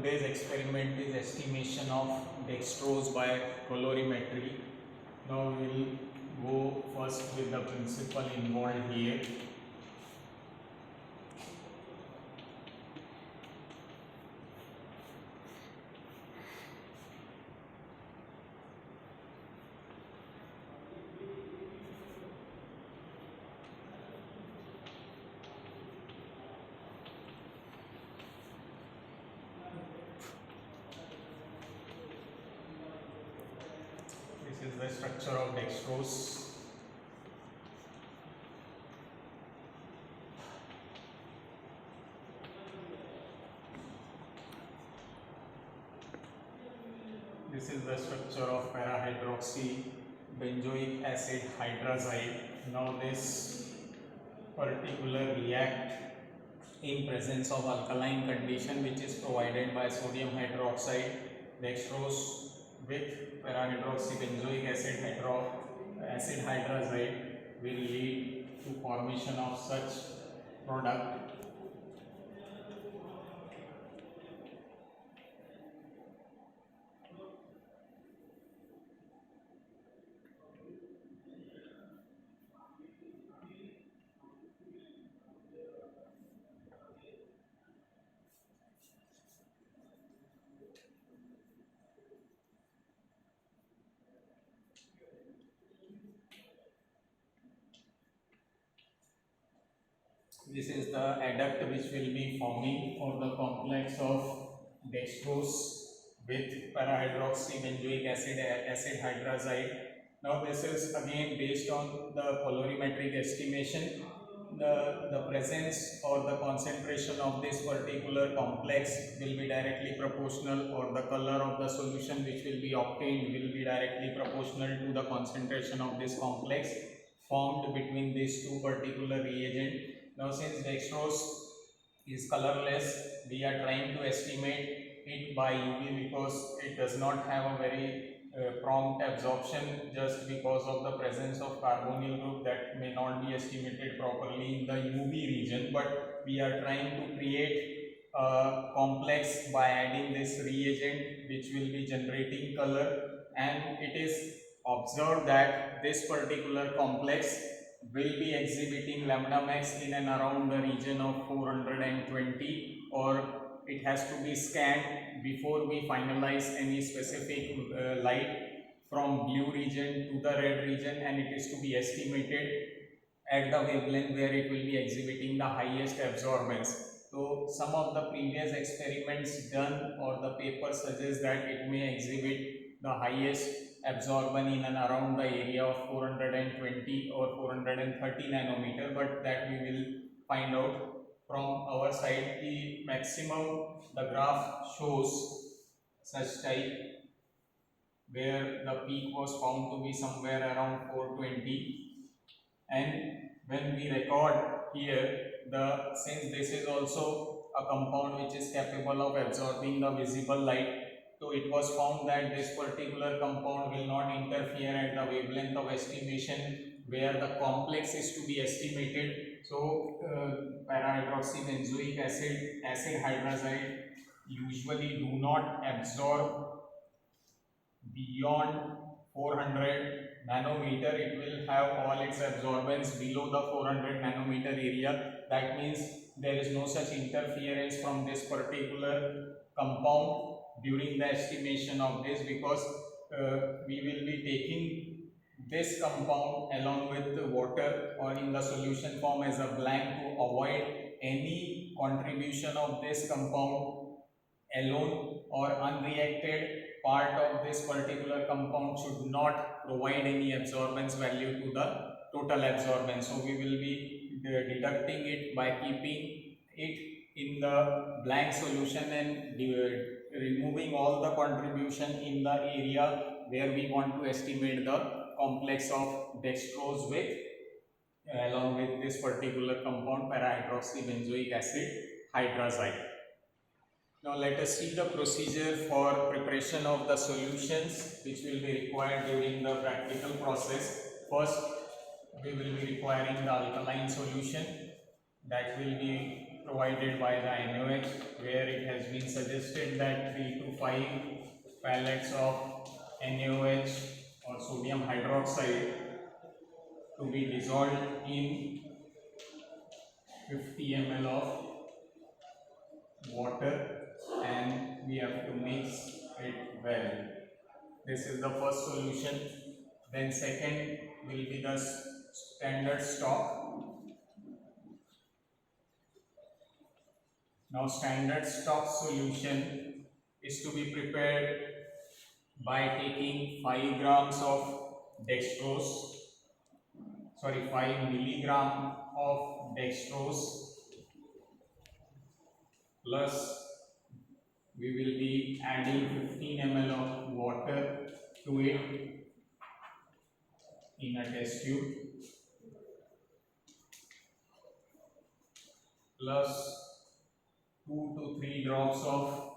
today's experiment is estimation of dextrose by colorimetry. Now we will go first with the principle involved here. This is the structure of dextrose. This is the structure of para-hydroxy benzoic acid hydrazide. Now this particular react in presence of alkaline condition, which is provided by sodium hydroxide dextrose with para-hydroxy benzoic acid hydrazide will lead to formation of such product. This is the adduct which will be forming for the complex of dextrose with para-hydroxy benzoic acid hydrazide. Now this is again based on the colorimetric estimation. The presence or the concentration of this particular complex will be directly proportional, or the color of the solution which will be obtained will be directly proportional to the concentration of this complex formed between these two particular reagents. Now since dextrose is colorless, we are trying to estimate it by UV because it does not have a very prompt absorption, just because of the presence of carbonyl group that may not be estimated properly in the UV region. But we are trying to create a complex by adding this reagent which will be generating color, and it is observed that this particular complex will be exhibiting lambda max in and around the region of 420, or it has to be scanned before we finalize any specific light from blue region to the red region, and it is to be estimated at the wavelength where it will be exhibiting the highest absorbance. So some of the previous experiments done or the paper suggests that it may exhibit the highest absorbance in and around the area of 420 or 430 nanometer, but that we will find out from our side. The maximum, the graph shows such type where the peak was found to be somewhere around 420, and when we record here, since this is also a compound which is capable of absorbing the visible light, so it was found that this particular compound will not interfere at the wavelength of estimation where the complex is to be estimated. So para-hydroxy benzoic acid hydrazide usually do not absorb beyond 400 nanometer. It will have all its absorbance below the 400 nanometer area. That means there is no such interference from this particular compound during the estimation of this, because we will be taking this compound along with the water or in the solution form as a blank to avoid any contribution of this compound alone, or unreacted part of this particular compound should not provide any absorbance value to the total absorbance. So we will be deducting it by keeping it in the blank solution and removing all the contribution in the area where we want to estimate the complex of dextrose with along with this particular compound para-hydroxy benzoic acid hydrazide. Now let us see the procedure for preparation of the solutions which will be required during the practical process. First, we will be requiring the alkaline solution that will be provided by the NaOH, where it has been suggested that 3 to 5 pellets of NaOH or sodium hydroxide to be dissolved in 50 ml of water, and we have to mix it well. This is the first solution. Then second will be the standard stock. Now standard stock solution is to be prepared by taking 5 grams of dextrose, 5 milligram of dextrose, plus we will be adding 15 ml of water to it in a test tube, plus 2 to 3 drops of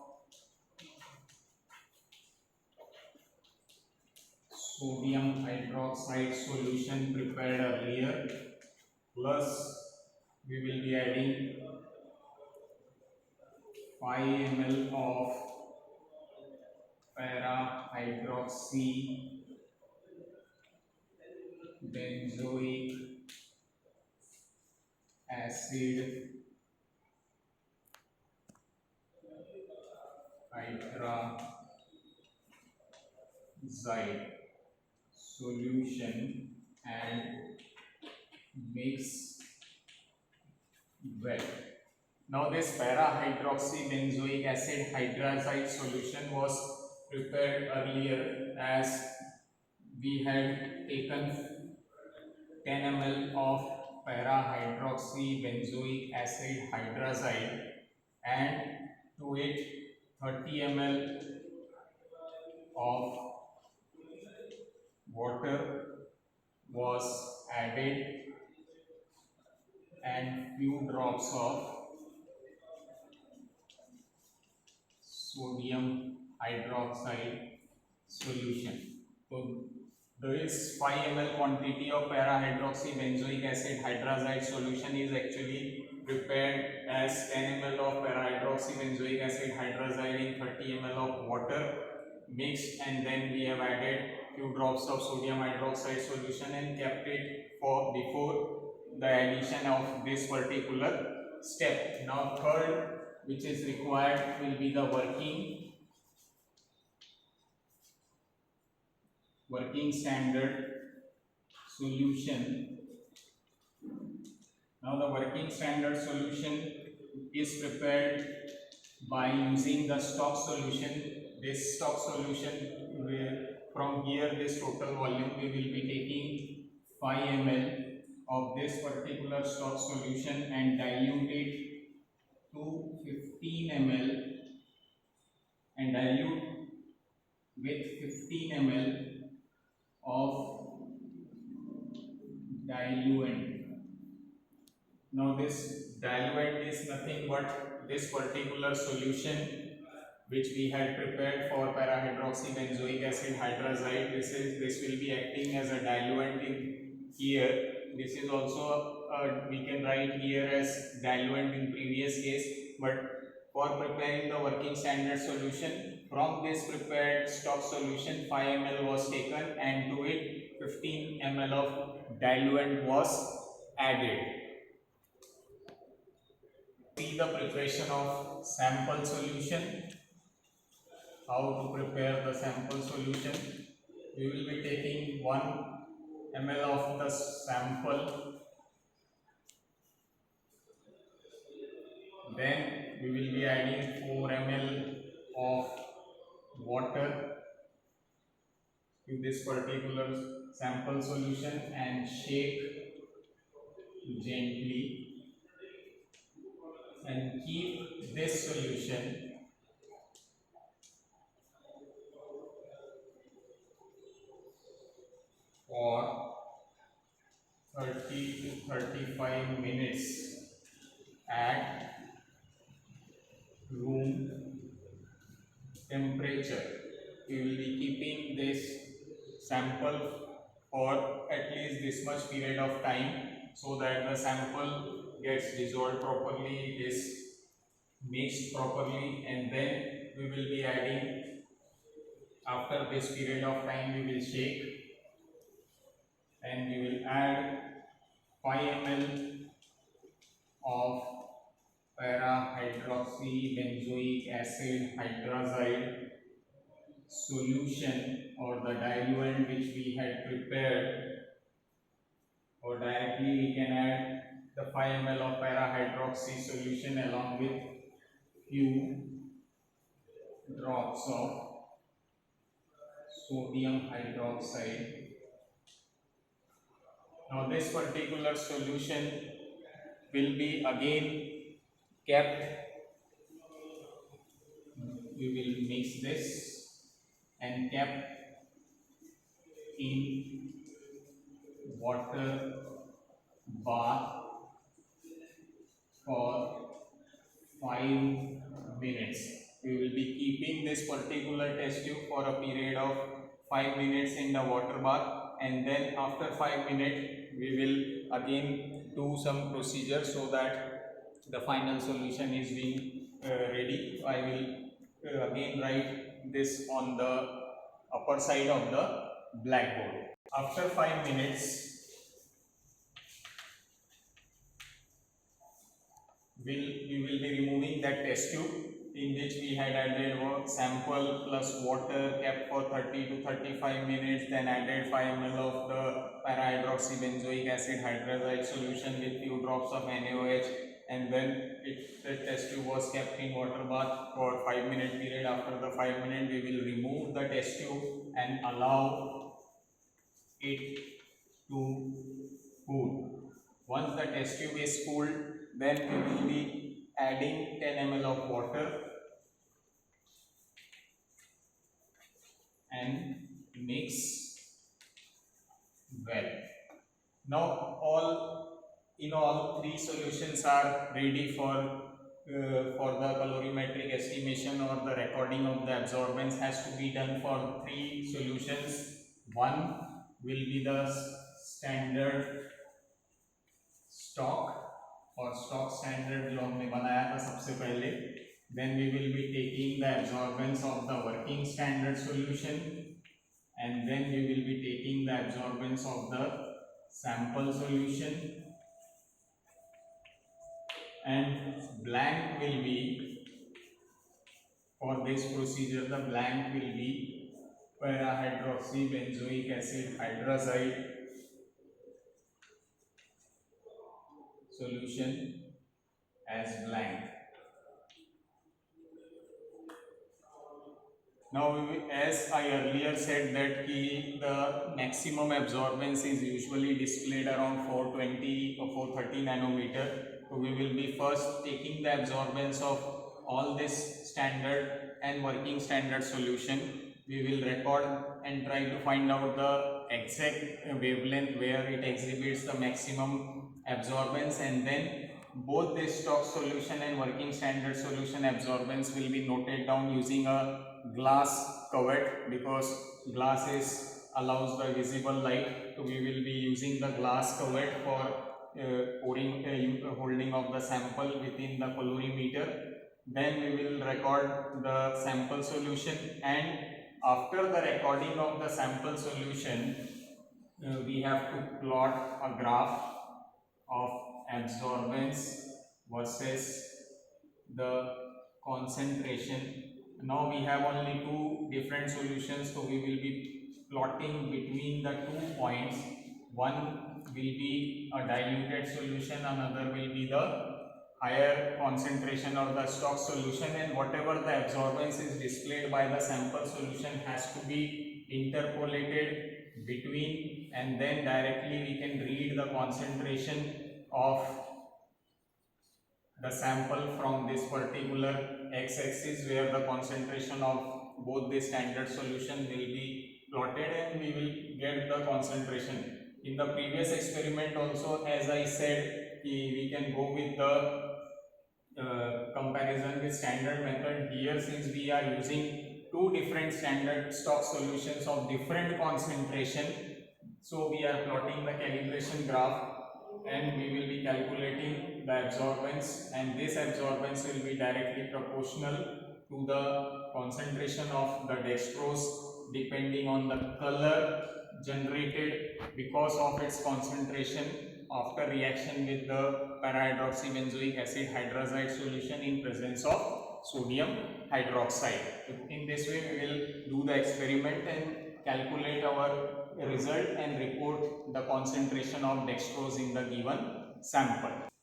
sodium hydroxide solution prepared earlier, plus we will be adding 5 ml of para-hydroxy benzoic acid hydrazide solution and mix well. Now this para-hydroxy benzoic acid hydrazide solution was prepared earlier, as we had taken 10 ml of para-hydroxy benzoic acid hydrazide and to it 30 ml of water was added and few drops of sodium hydroxide solution. So this 5 ml quantity of para-hydroxy benzoic acid hydrazide solution is actually prepared as 10 ml of para-hydroxy benzoic acid hydrazide in 30 ml of water mixed, and then we have added few drops of sodium hydroxide solution and kept it for before the addition of this particular step. Now third, which is required, will be the working standard solution. Now the working standard solution is prepared by using the stock solution. This stock solution, from here this total volume, we will be taking 5 ml of this particular stock solution and dilute it to 15 ml and dilute with 15 ml of diluent. Now this diluent is nothing but this particular solution which we had prepared for para-hydroxy benzoic acid hydrazide. This will be acting as a diluent in here. This is also we can write here as diluent in previous case, but for preparing the working standard solution, from this prepared stock solution 5 ml was taken and to it 15 ml of diluent was added. See the preparation of sample solution. How to prepare the sample solution? We will be taking 1 ml of the sample, then we will be adding 4 ml of water to this particular sample solution and shake gently and keep this solution for 30 to 35 minutes at room temperature. We will be keeping this sample for at least this much period of time so that the sample gets dissolved properly, it is mixed properly, and then we will be adding, after this period of time we will shake, and we will add 5 ml of para-hydroxybenzoic acid hydrazide solution, or the diluent which we had prepared, or directly we can add the 5 ml of para-hydroxy solution along with few drops of sodium hydroxide. Now this particular solution will be again kept, we will mix this and kept in water bath for 5 minutes. We will be keeping this particular test tube for a period of 5 minutes in the water bath, and then after 5 minutes we will again do some procedure so that the final solution is being ready. I will again write this on the upper side of the blackboard. After 5 minutes, we will be removing that test tube in which we had added sample plus water, kept for 30 to 35 minutes, then added 5 ml of the para-hydroxybenzoic acid hydrazide solution with few drops of NaOH, and then the test tube was kept in water bath for 5-minute period. After the 5 minutes, we will remove the test tube and allow it to cool. Once the test tube is cooled, then we will be adding 10 ml of water and mix well. Now all three solutions are ready for the colorimetric estimation, or the recording of the absorbance has to be done for three solutions. One will be the standard stock और stock standard जो हमने बनाया था सबसे पहले. Then we will be taking the absorbance of the working standard solution, and then we will be taking the absorbance of the sample solution, and blank will be, for this procedure the blank will be para-hydroxybenzoic acid hydrazide solution as blank. Now as I earlier said that the maximum absorbance is usually displayed around 420 or 430 nanometer. So we will be first taking the absorbance of all this standard and working standard solution. We will record and try to find out the exact wavelength where it exhibits the maximum absorbance, and then both this stock solution and working standard solution absorbance will be noted down using a glass cuvette, because glass allows the visible light. So we will be using the glass cuvette for holding of the sample within the colorimeter. Then we will record the sample solution, and after the recording of the sample solution, we have to plot a graph of absorbance versus the concentration. Now we have only two different solutions, so we will be plotting between the 2 points. One will be a diluted solution, another will be the higher concentration of the stock solution, and whatever the absorbance is displayed by the sample solution has to be interpolated between, and then directly we can read the concentration of the sample from this particular x-axis, where the concentration of both the standard solution will be plotted, and we will get the concentration. In the previous experiment also, as I said, we can go with the comparison with standard method. Here, since we are using two different standard stock solutions of different concentration, so we are plotting the calibration graph, and we will be calculating the absorbance, and this absorbance will be directly proportional to the concentration of the dextrose depending on the color generated because of its concentration after reaction with the para-hydroxybenzoic acid hydrazide solution in presence of sodium hydroxide. In this way we will do the experiment and calculate our result and report the concentration of dextrose in the given sample.